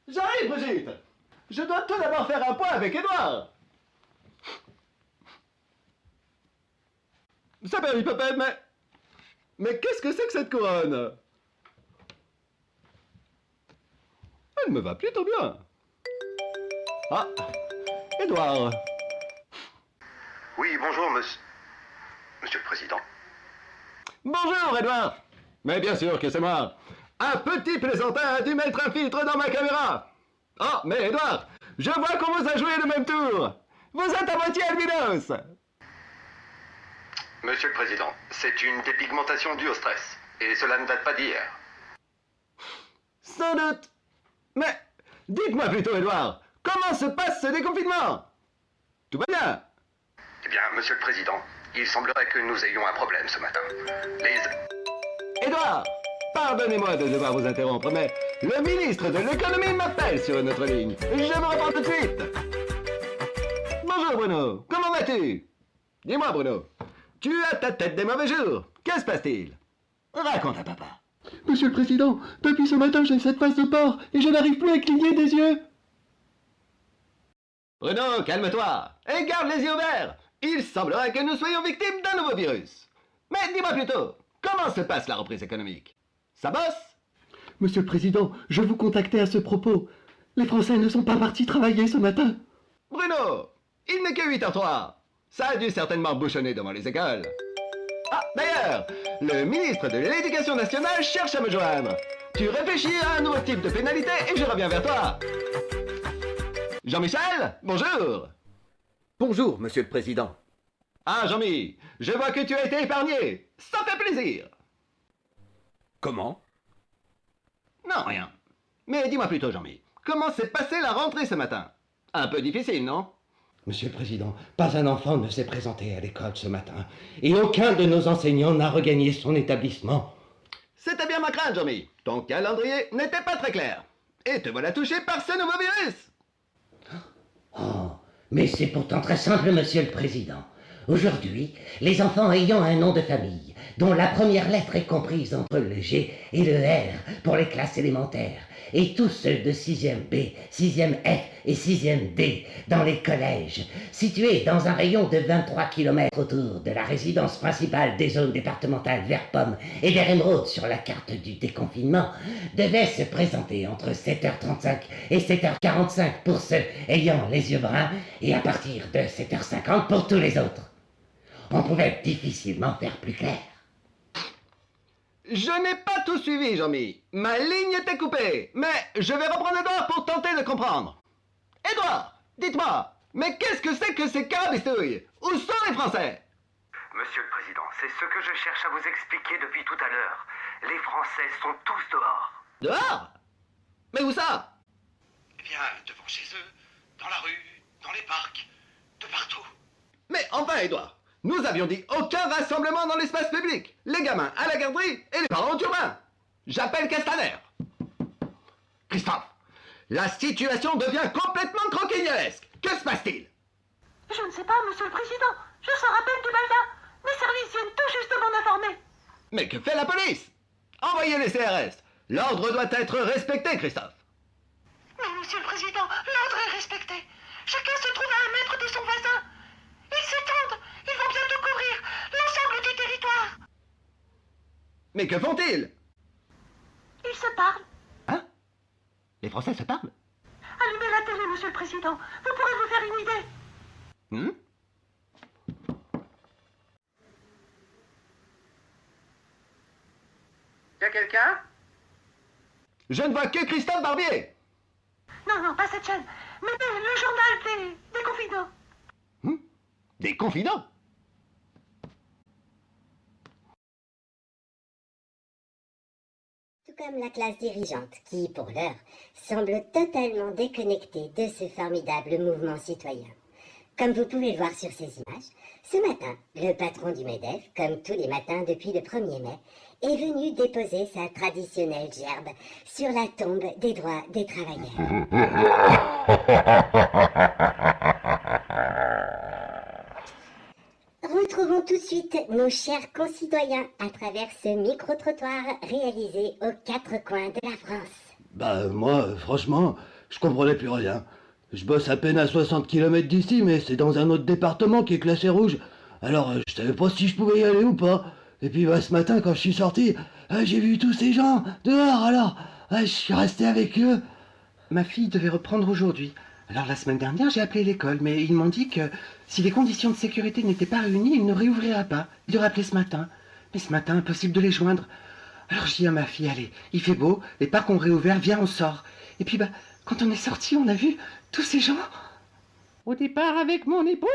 J'arrive, Brigitte. Je dois tout d'abord faire un point avec Édouard. Ça permet papa, mais... Mais qu'est-ce que c'est que cette couronne? Elle me va plutôt bien. Ah, Édouard. Oui, bonjour, monsieur le Président. Bonjour, Édouard. Mais bien sûr que c'est moi. Un petit plaisantin a dû mettre un filtre dans ma caméra. Oh, mais Édouard, je vois qu'on vous a joué le même tour. Vous êtes à moitié albinos. Monsieur le Président, c'est une dépigmentation due au stress. Et cela ne date pas d'hier. Sans doute. Mais dites-moi plutôt, Édouard, comment se passe ce déconfinement? Tout va bien? Eh bien, Monsieur le Président, il semblerait que nous ayons un problème ce matin. Édouard, pardonnez-moi de devoir vous interrompre, mais le ministre de l'économie m'appelle sur une autre ligne. Je vous réponds tout de suite. Bonjour Bruno, comment vas-tu? Dis-moi Bruno, tu as ta tête des mauvais jours. Que se passe-t-il? Raconte à papa. Monsieur le Président, depuis ce matin j'ai cette face de porc et je n'arrive plus à cligner des yeux. Bruno, calme-toi et garde les yeux ouverts. Il semblerait que nous soyons victimes d'un nouveau virus. Mais dis-moi plutôt, comment se passe la reprise économique? Ça bosse? Monsieur le Président, je vous contactais à ce propos. Les Français ne sont pas partis travailler ce matin. Bruno, il n'est que 8h03. Ça a dû certainement bouchonner devant les écoles. Ah, d'ailleurs, le ministre de l'Éducation nationale cherche à me joindre. Tu réfléchis à un nouveau type de pénalité et je reviens vers toi. Jean-Michel, bonjour. Bonjour, Monsieur le Président. Ah, Jean-Mi, je vois que tu as été épargné. Ça fait plaisir. Comment? Non, rien. Mais dis-moi plutôt, Jean-Mi, comment s'est passée la rentrée ce matin? Un peu difficile, non? Monsieur le Président, pas un enfant ne s'est présenté à l'école ce matin, et aucun de nos enseignants n'a regagné son établissement. C'était bien ma crainte, Jean-Mi. Ton calendrier n'était pas très clair. Et te voilà touché par ce nouveau virus. Oh, mais c'est pourtant très simple, Monsieur le Président. Aujourd'hui, les enfants ayant un nom de famille, dont la première lettre est comprise entre le G et le R pour les classes élémentaires, et tous ceux de 6e B, 6e F et 6e D dans les collèges, situés dans un rayon de 23 km autour de la résidence principale des zones départementales Vert-Pomme et Vert Émeraude sur la carte du déconfinement, devaient se présenter entre 7h35 et 7h45 pour ceux ayant les yeux bruns et à partir de 7h50 pour tous les autres. On pouvait difficilement faire plus clair. Je n'ai pas tout suivi, Jean-Mi. Ma ligne était coupée. Mais je vais reprendre Edouard pour tenter de comprendre. Edouard, dites-moi, mais qu'est-ce que c'est que ces carabistouilles? Où sont les Français? Monsieur le Président, c'est ce que je cherche à vous expliquer depuis tout à l'heure. Les Français sont tous dehors. Dehors? Mais où ça? Eh bien, devant chez eux, dans la rue, dans les parcs, de partout. Mais enfin, Edouard, nous avions dit aucun rassemblement dans l'espace public. Les gamins à la garderie et les parents au turbin. J'appelle Castaner. Christophe, la situation devient complètement croquignolesque. Que se passe-t-il? Je ne sais pas, Monsieur le Président. Je sors à peine du Malda. Mes services viennent tout juste de m'en informer. Mais que fait la police? Envoyez les CRS. L'ordre doit être respecté, Christophe. Mais Monsieur le Président, l'ordre est respecté. Chacun se trouve à 1 mètre de son voisin. Ils s'étendent. Ils vont bientôt couvrir l'ensemble du territoire. Mais que font-ils? Ils se parlent. Hein? Les Français se parlent? Allumez la télé, Monsieur le Président. Vous pourrez vous faire une idée. Hmm? Y a quelqu'un? Je ne vois que Christophe Barbier. Non, non, pas cette chaîne. Mettez le journal des confidents. Des confidents? Tout comme la classe dirigeante qui, pour l'heure, semble totalement déconnectée de ce formidable mouvement citoyen. Comme vous pouvez le voir sur ces images, ce matin, le patron du MEDEF, comme tous les matins depuis le 1er mai, est venu déposer sa traditionnelle gerbe sur la tombe des droits des travailleurs. Retrouvons tout de suite nos chers concitoyens à travers ce micro-trottoir réalisé aux 4 coins de la France. Bah moi, franchement, je comprenais plus rien. Je bosse à peine à 60 km d'ici, mais c'est dans un autre département qui est classé rouge. Alors je savais pas si je pouvais y aller ou pas. Et puis bah, ce matin, quand je suis sorti, j'ai vu tous ces gens dehors, alors je suis resté avec eux. Ma fille devait reprendre aujourd'hui. Alors la semaine dernière, j'ai appelé l'école, mais ils m'ont dit que si les conditions de sécurité n'étaient pas réunies, ils ne réouvriraient pas. Ils devraient appeler ce matin. Mais ce matin, impossible de les joindre. Alors je dis à ma fille, allez, il fait beau, les parcs ont réouvert, viens, on sort. Et puis bah, quand on est sorti, on a vu tous ces gens. Au départ, avec mon époux,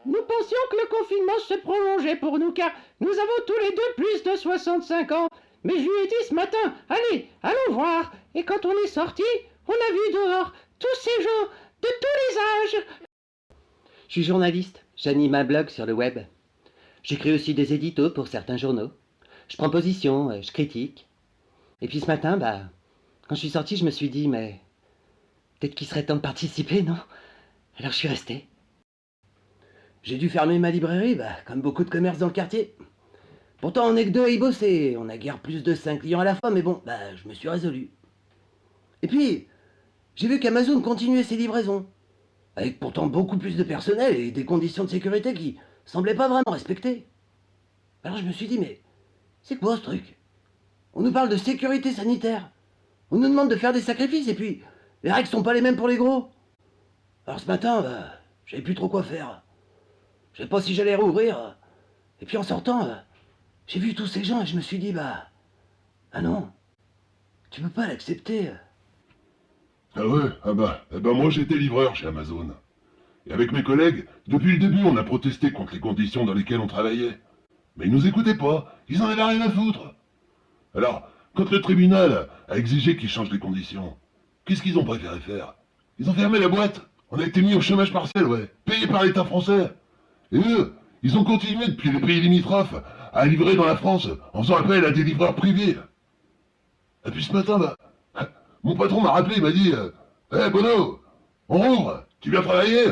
nous pensions que le confinement se prolongeait pour nous, car nous avons tous les deux plus de 65 ans. Mais je lui ai dit ce matin, allez, allons voir. Et quand on est sorti, on a vu dehors tous ces gens de tous les âges. Je suis journaliste, j'anime un blog sur le web. J'écris aussi des éditos pour certains journaux. Je prends position, je critique. Et puis ce matin, bah, quand je suis sorti, je me suis dit, mais peut-être qu'il serait temps de participer, non? Alors je suis resté. J'ai dû fermer ma librairie, bah, comme beaucoup de commerces dans le quartier. Pourtant, on n'est que deux à y bosser. On a guère plus de 5 clients à la fois, mais bon, bah, je me suis résolu. Et puis, j'ai vu qu'Amazon continuait ses livraisons. Avec pourtant beaucoup plus de personnel et des conditions de sécurité qui semblaient pas vraiment respectées. Alors je me suis dit, mais c'est quoi ce truc? On nous parle de sécurité sanitaire. On nous demande de faire des sacrifices et puis les règles sont pas les mêmes pour les gros. Alors ce matin, bah, j'avais plus trop quoi faire. Je savais pas si j'allais rouvrir. Et puis en sortant, j'ai vu tous ces gens et je me suis dit, bah... Ah non, tu peux pas l'accepter. Ah ouais, eh ben moi j'étais livreur chez Amazon. Et avec mes collègues, depuis le début on a protesté contre les conditions dans lesquelles on travaillait. Mais ils nous écoutaient pas, ils en avaient rien à foutre. Alors, quand le tribunal a exigé qu'ils changent les conditions, qu'est-ce qu'ils ont préféré faire? Ils ont fermé la boîte. On a été mis au chômage partiel, ouais, payé par l'État français. Et eux, ils ont continué depuis les pays limitrophes à livrer dans la France en faisant appel à des livreurs privés. Et puis ce matin, bah, mon patron m'a rappelé, il m'a dit Hé Bono, on rouvre, tu viens travailler?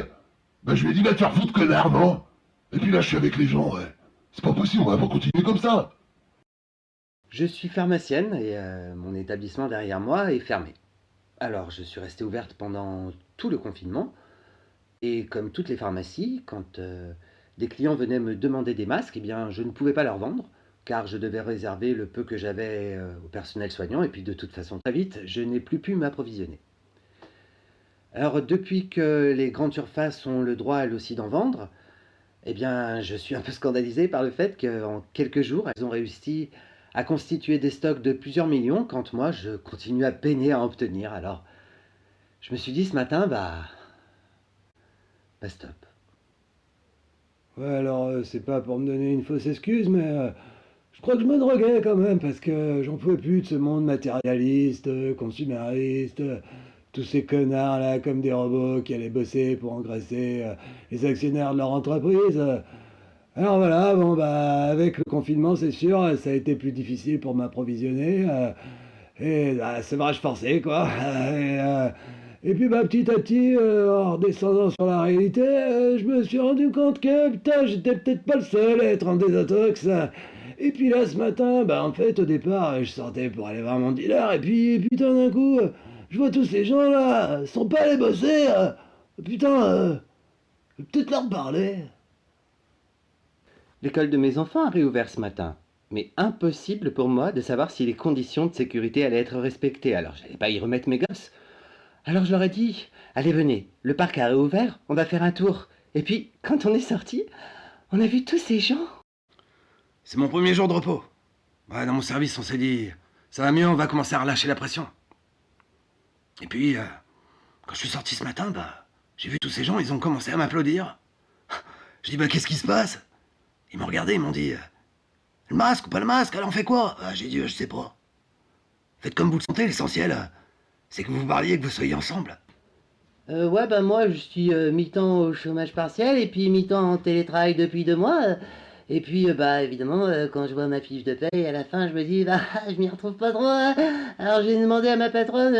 Ben je lui ai dit, va te faire foutre, connard, non? Et puis là, je suis avec les gens, ouais. C'est pas possible, on va pas continuer comme ça. Je suis pharmacienne et mon établissement derrière moi est fermé. Alors, je suis restée ouverte pendant tout le confinement. Et comme toutes les pharmacies, quand des clients venaient me demander des masques, eh bien, je ne pouvais pas leur vendre, car je devais réserver le peu que j'avais au personnel soignant, et puis de toute façon, très vite, je n'ai plus pu m'approvisionner. Alors, depuis que les grandes surfaces ont le droit, elles aussi, d'en vendre, eh bien, je suis un peu scandalisé par le fait qu'en quelques jours, elles ont réussi à constituer des stocks de plusieurs millions, quand moi, je continue à peiner à en obtenir. Alors, je me suis dit ce matin, bah stop. Ouais, alors, c'est pas pour me donner une fausse excuse, mais je crois que je me droguais quand même, parce que j'en pouvais plus de ce monde matérialiste, consumériste, tous ces connards là, comme des robots qui allaient bosser pour engraisser les actionnaires de leur entreprise. Alors voilà, bon bah, avec le confinement, c'est sûr, ça a été plus difficile pour m'approvisionner, et bah, c'est vrai, je forçais, quoi. Et puis bah, petit à petit, en redescendant sur la réalité, je me suis rendu compte que putain, j'étais peut-être pas le seul à être en désintox. Et puis là, ce matin, bah en fait, au départ, je sortais pour aller voir mon dealer, et puis putain, d'un coup, je vois tous ces gens là, sont pas allés bosser. Putain, je vais peut-être leur parler. L'école de mes enfants a réouvert ce matin. Mais impossible pour moi de savoir si les conditions de sécurité allaient être respectées. Alors, j'allais pas y remettre mes gosses. Alors je leur ai dit, allez venez, le parc a réouvert, on va faire un tour. Et puis, quand on est sorti, on a vu tous ces gens. C'est mon premier jour de repos. Ouais, dans mon service, on s'est dit, ça va mieux, on va commencer à relâcher la pression. Et puis, quand je suis sorti ce matin, bah, j'ai vu tous ces gens, ils ont commencé à m'applaudir. Je dis, bah, qu'est-ce qui se passe? Ils m'ont regardé, ils m'ont dit, le masque ou pas le masque, alors on fait quoi? J'ai dit, je sais pas. Faites comme vous le sentez, l'essentiel, c'est que vous parliez, que vous soyez ensemble. Ouais, bah moi, je suis mi-temps au chômage partiel et puis mi-temps en télétravail depuis 2 mois. Et puis, bah évidemment, quand je vois ma fiche de paye, à la fin, je me dis, bah, je m'y retrouve pas trop. Hein. Alors j'ai demandé à ma patronne,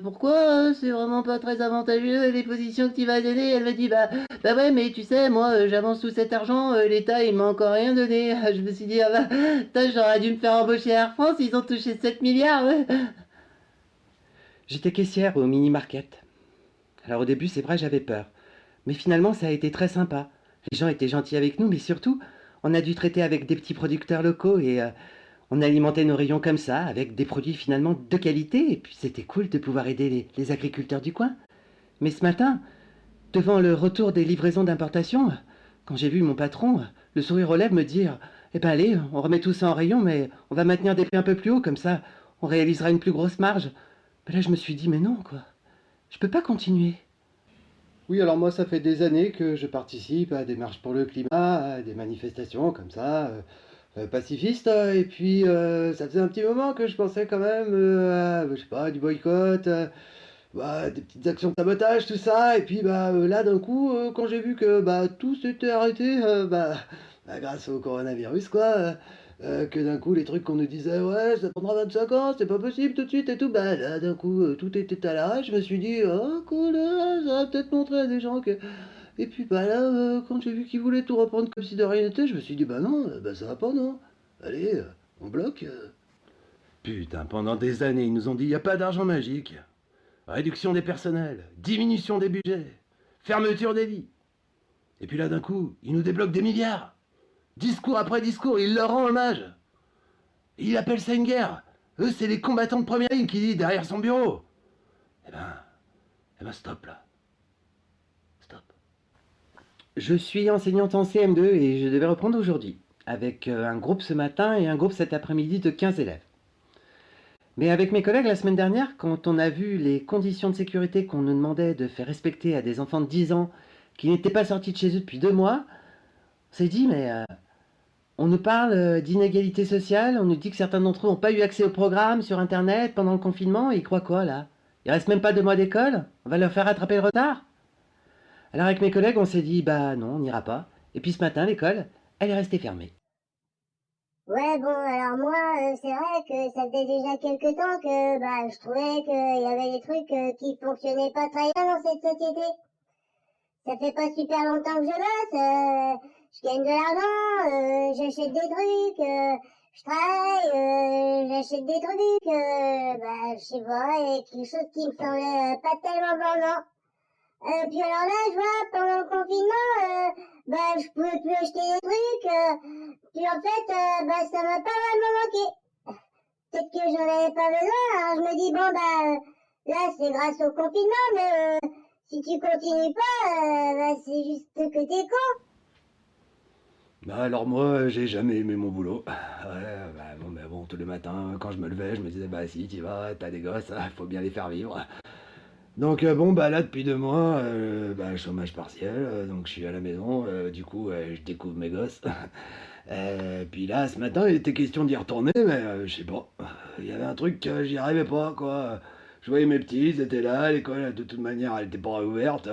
pourquoi c'est vraiment pas très avantageux les positions que tu vas donner. Elle me dit, bah ouais, mais tu sais, moi, j'avance tout cet argent, l'État, il m'a encore rien donné. Je me suis dit, ah bah, j'aurais dû me faire embaucher à Air France, ils ont touché 7 milliards. Ouais. J'étais caissière au mini-market. Alors au début, c'est vrai, j'avais peur. Mais finalement, ça a été très sympa. Les gens étaient gentils avec nous, mais surtout, on a dû traiter avec des petits producteurs locaux et on alimentait nos rayons comme ça, avec des produits finalement de qualité. Et puis c'était cool de pouvoir aider les agriculteurs du coin. Mais ce matin, devant le retour des livraisons d'importation, quand j'ai vu mon patron, le sourire aux lèvres, me dire « Eh ben allez, on remet tout ça en rayon, mais on va maintenir des prix un peu plus hauts, comme ça, on réalisera une plus grosse marge. » Mais là, je me suis dit « Mais non, quoi. Je peux pas continuer. » Oui, alors moi, ça fait des années que je participe à des marches pour le climat, à des manifestations comme ça, pacifistes, et puis ça faisait un petit moment que je pensais quand même à, je sais pas, du boycott, des petites actions de sabotage, tout ça, et puis là, d'un coup, quand j'ai vu que tout s'était arrêté, grâce au coronavirus, quoi, que d'un coup, les trucs qu'on nous disait, ouais, ça prendra 25 ans, c'est pas possible tout de suite et tout, là, d'un coup, tout était à l'arrêt, je me suis dit, oh, cool, ça va peut-être montrer à des gens que... Et puis, là, quand j'ai vu qu'ils voulaient tout reprendre comme si de rien n'était, je me suis dit, non, ça va pas, non. Allez, on bloque. Putain, pendant des années, ils nous ont dit, il n'y a pas d'argent magique. Réduction des personnels, diminution des budgets, fermeture des lits. Et puis là, d'un coup, ils nous débloquent des milliards. Discours après discours, il leur rend hommage. Il appelle ça une guerre. Eux, c'est les combattants de première ligne qui disent derrière son bureau. Eh ben, stop là. Stop. Je suis enseignante en CM2 et je devais reprendre aujourd'hui, avec un groupe ce matin et un groupe cet après-midi de 15 élèves. Mais avec mes collègues la semaine dernière, quand on a vu les conditions de sécurité qu'on nous demandait de faire respecter à des enfants de 10 ans qui n'étaient pas sortis de chez eux depuis 2 mois, on s'est dit, mais on nous parle d'inégalité sociale, on nous dit que certains d'entre eux n'ont pas eu accès au programme sur Internet pendant le confinement, et ils croient quoi là? Il reste même pas 2 mois d'école? On va leur faire rattraper le retard? Alors avec mes collègues, on s'est dit, non, on n'ira pas. Et puis ce matin, l'école, elle est restée fermée. Ouais, bon, alors moi, c'est vrai que ça faisait déjà quelques temps que je trouvais qu'il y avait des trucs qui fonctionnaient pas très bien dans cette société. Ça fait pas super longtemps que je bosse, je gagne de l'argent, j'achète des trucs, je travaille, j'achète des trucs, je sais pas, il y a quelque chose qui me semblait pas tellement vendant. Puis alors là, je vois, pendant le confinement, je pouvais plus acheter des trucs, puis en fait, ça m'a pas vraiment manqué. Peut-être que j'en avais pas besoin, alors je me dis, là, c'est grâce au confinement, mais si tu continues pas, c'est juste que t'es con. Alors moi, j'ai jamais aimé mon boulot. Bon, tous les matins, quand je me levais, je me disais, si, tu vas, t'as des gosses, faut bien les faire vivre. Donc là, depuis 2 mois, chômage partiel, donc je suis à la maison, du coup, je découvre mes gosses. Puis là, ce matin, il était question d'y retourner, mais je sais pas, il y avait un truc, j'y arrivais pas, quoi. Je voyais mes petits, ils étaient là, l'école, de toute manière, elle était pas ouverte.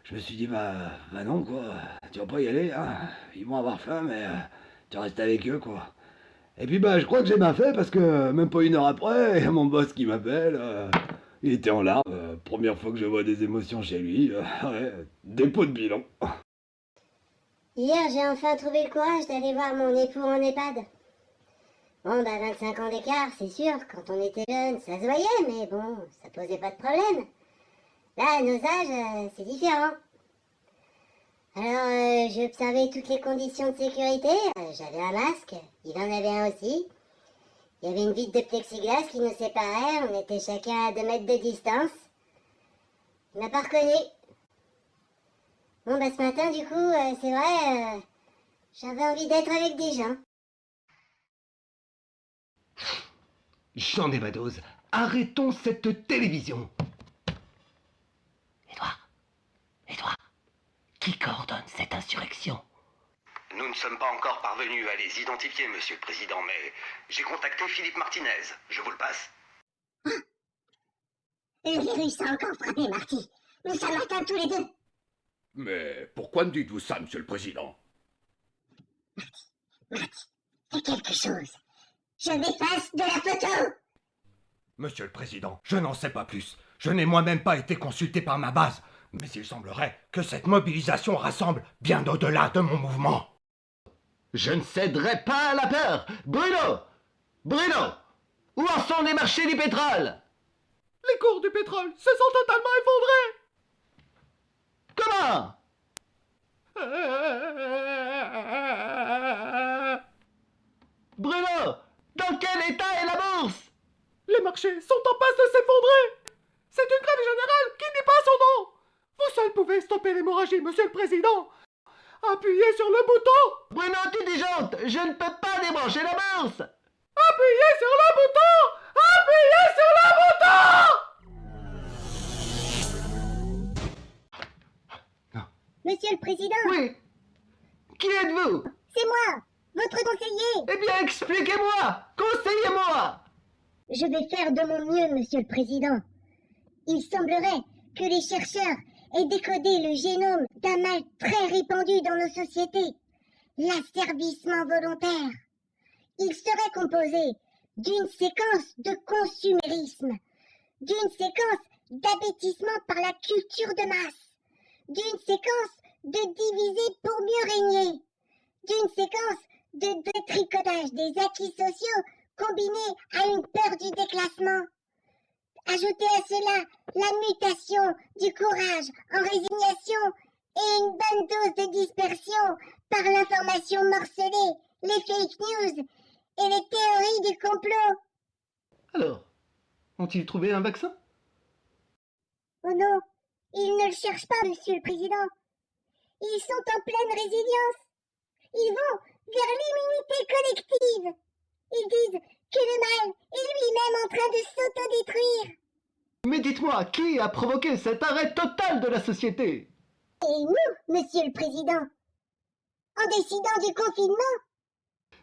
Je me suis dit, non, quoi, tu vas pas y aller, hein. Ils vont avoir faim, mais tu restes avec eux, quoi. Et puis je crois que j'ai bien fait, parce que même pas 1 heure après, il y a mon boss qui m'appelle, il était en larmes, première fois que je vois des émotions chez lui, dépôt de bilan. Hier, j'ai enfin trouvé le courage d'aller voir mon époux en EHPAD. Bon, 25 ans d'écart, c'est sûr, quand on était jeune, ça se voyait, mais bon, ça posait pas de problème. Là, à nos âges, c'est différent. Alors, j'ai observé toutes les conditions de sécurité, j'avais un masque, il en avait un aussi. Il y avait une vitre de plexiglas qui nous séparait, on était chacun à 2 mètres de distance. Il m'a pas reconnu. Bon, ce matin, du coup, c'est vrai, j'avais envie d'être avec des gens. J'en ai ma dose. Arrêtons cette télévision. Édouard, qui coordonne cette insurrection? Nous ne sommes pas encore parvenus à les identifier, Monsieur le Président, mais j'ai contacté Philippe Martinez. Je vous le passe. Le virus a encore frappé Marty. Nous sommes atteints tous les 2. Mais pourquoi me dites-vous ça, Monsieur le Président? Marty, fais quelque chose. Je m'efface de la photo. Monsieur le Président, je n'en sais pas plus. Je n'ai moi-même pas été consulté par ma base. Mais il semblerait que cette mobilisation rassemble bien au-delà de mon mouvement. Je ne céderai pas à la peur. Bruno, où en sont les marchés du pétrole? Les cours du pétrole se sont totalement effondrés. Comment? Bruno, dans quel état est la bourse? Les marchés sont en passe de s'effondrer. C'est une grève générale qui n'est pas son nom. Vous seul pouvez stopper l'hémorragie, monsieur le président. Appuyez sur le bouton. Bruno, tu disjonctes, je ne peux pas débrancher la bourse. Appuyez sur le bouton. Appuyez sur le bouton. Monsieur le Président, Oui. Qui êtes-vous? c'est moi, votre conseiller. Eh bien, expliquez-moi. Conseillez-moi. Je vais faire de mon mieux, Monsieur le Président. Il semblerait que les chercheurs aient décodé le génome d'un mal très répandu dans nos sociétés, l'asservissement volontaire. Il serait composé d'une séquence de consumérisme, d'une séquence d'abêtissement par la culture de masse, d'une séquence de diviser pour mieux régner, d'une séquence de détricotage des acquis sociaux combinée à une peur du déclassement. Ajoutez à cela la mutation du courage en résignation et une bonne dose de dispersion par l'information morcelée, les fake news et les théories du complot. Alors, ont-ils trouvé un vaccin? Oh non, ils ne le cherchent pas, Monsieur le Président. Ils sont en pleine résilience. Ils vont vers l'immunité collective. Ils disent que le mal est lui-même en train de s'autodétruire. Mais dites-moi, qui a provoqué cet arrêt total de la société? Et nous, Monsieur le Président, en décidant du confinement,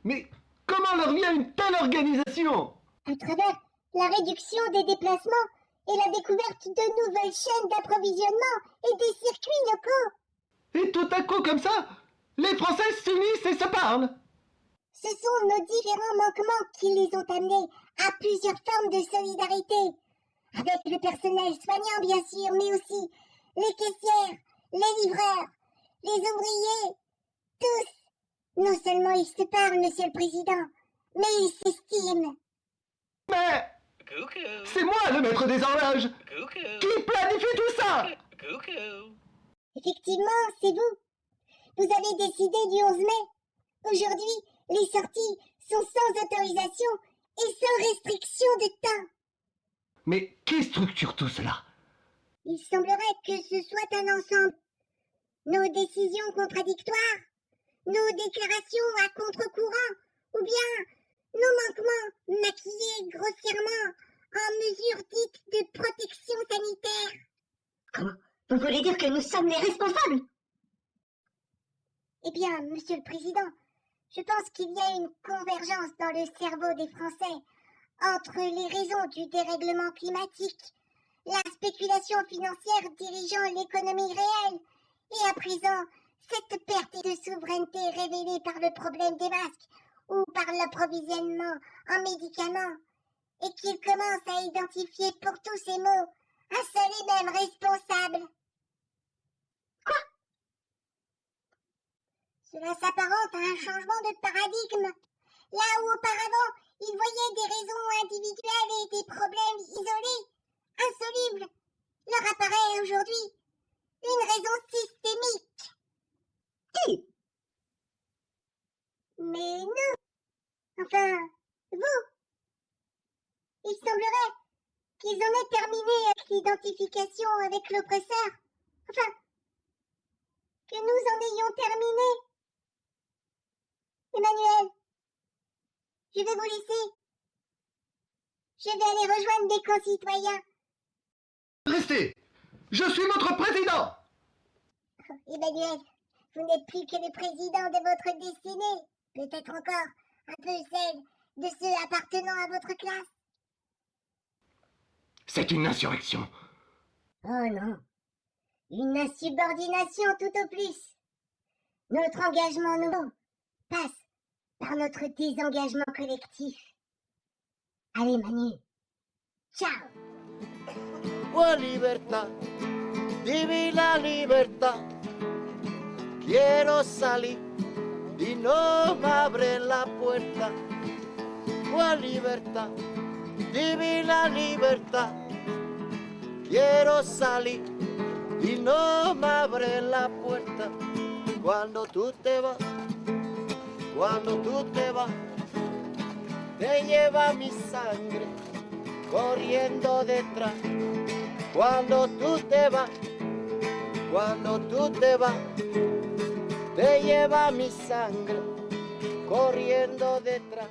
Mais comment leur vient une telle organisation? à travers la réduction des déplacements et la découverte de nouvelles chaînes d'approvisionnement et des circuits locaux. Et tout à coup, comme ça, les Français s'unissent et se parlent. Ce sont nos différents manquements qui les ont amenés à plusieurs formes de solidarité. Avec le personnel soignant, bien sûr, mais aussi les caissières, les livreurs, les ouvriers, tous. Non seulement ils se parlent, Monsieur le Président, mais ils s'estiment. Mais c'est moi le maître des horloges. Qui planifie tout ça? Effectivement, c'est vous. Vous avez décidé du 11 mai. Aujourd'hui, les sorties sont sans autorisation et sans restriction de temps. Mais qui structure tout cela? Il semblerait que ce soit un ensemble. Nos décisions contradictoires, nos déclarations à contre-courant, ou bien nos manquements maquillés grossièrement en mesures dites de protection sanitaire. Comment? Vous voulez dire que nous sommes les responsables? Eh bien, Monsieur le Président, je pense qu'il y a une convergence dans le cerveau des Français entre les raisons du dérèglement climatique, la spéculation financière dirigeant l'économie réelle, et à présent, cette perte de souveraineté révélée par le problème des masques ou par l'approvisionnement en médicaments, et qu'il commence à identifier pour tous ces maux un seul et même responsable. Quoi? Cela s'apparente à un changement de paradigme. Là où auparavant, ils voyaient des raisons individuelles et des problèmes isolés, insolubles, leur apparaît aujourd'hui une raison systémique. Qui? Mais nous, enfin, vous. Il semblerait qu'ils en aient terminé avec l'identification avec l'oppresseur. Enfin, que nous en ayons terminé. Emmanuel, je vais vous laisser. Je vais aller rejoindre mes concitoyens. Restez! Je suis votre président! Emmanuel, vous n'êtes plus que le président de votre destinée. Peut-être encore un peu celle de ceux appartenant à votre classe. C'est une insurrection. Oh non, une insubordination tout au plus. Notre engagement nouveau passe par notre désengagement collectif. Allez Manu, ciao. Oh libertad, divina libertad, quiero salir y no me abren la puerta. Oh libertad, divina libertad, quiero salir y no me abre la puerta. Cuando tú te vas, cuando tú te vas, te lleva mi sangre corriendo detrás. Cuando tú te vas, cuando tú te vas, te lleva mi sangre corriendo detrás.